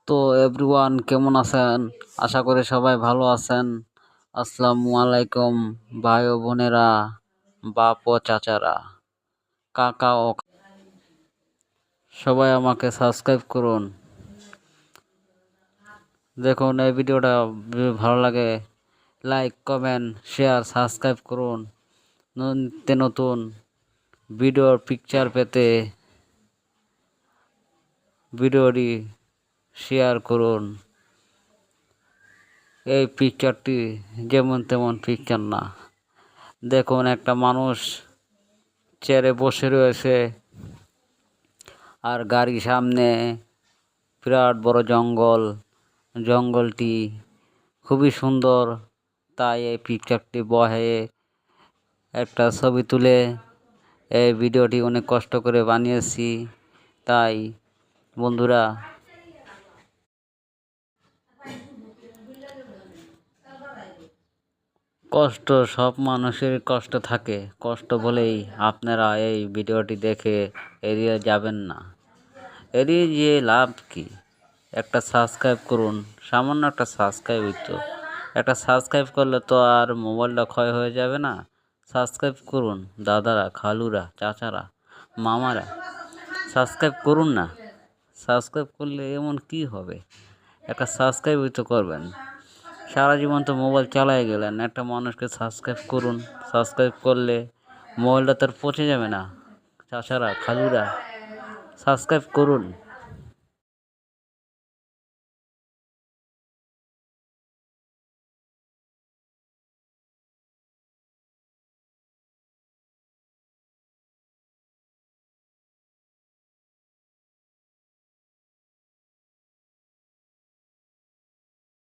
তো এভরিওয়ান কেমন আছেন? আশা করি সবাই ভালো আছেন। আসসালামু আলাইকুম ভাই ও বোনেরা, বাপ ও চাচারা, কাকা ও সবাই আমাকে সাবস্ক্রাইব করুন। দেখুন এই ভিডিওটা যদি ভালো লাগে লাইক, কমেন্ট, শেয়ার, সাবস্ক্রাইব করুন। নিত্য নতুন ভিডিওর পিকচার পেতে ভিডিওটি শেয়ার করুন। এই পিকচারটি যেমন তেমন পিকচার না। দেখুন একটা মানুষ চেয়ারে বসে রয়েছে আর গাড়ির সামনে বিরাট বড় জঙ্গলটি খুবই সুন্দর। তাই এই পিকচারটি বহে একটা ছবি তুলে এই ভিডিওটি অনেক কষ্ট করে বানিয়েছি। তাই বন্ধুরা, কষ্ট সব মানুষের কষ্ট থাকে, কষ্ট বলেই আপনারা এই ভিডিওটি দেখে এড়িয়ে যাবেন না। এড়িয়ে গিয়ে লাভ কি? একটা সাবস্ক্রাইব করুন, সামান্য একটা সাবস্ক্রাইবই তো। একটা সাবস্ক্রাইব করলে তো আর মোবাইলটা ক্ষয় হয়ে যাবে না। সাবস্ক্রাইব করুন দাদারা, খালুরা, চাচারা, মামারা, সাবস্ক্রাইব করুন না। সাবস্ক্রাইব করলে এমন কি হবে? একটা সাবস্ক্রাইবই তো করবেন। সারা জীবন তো মোবাইল চালাই গেলেন, একটা মানুষকে সাবস্ক্রাইব করুন। সাবস্ক্রাইব করলে মোবাইলটা তো আর পচে যাবে না। চাচারা, খালুরা, সাবস্ক্রাইব করুন।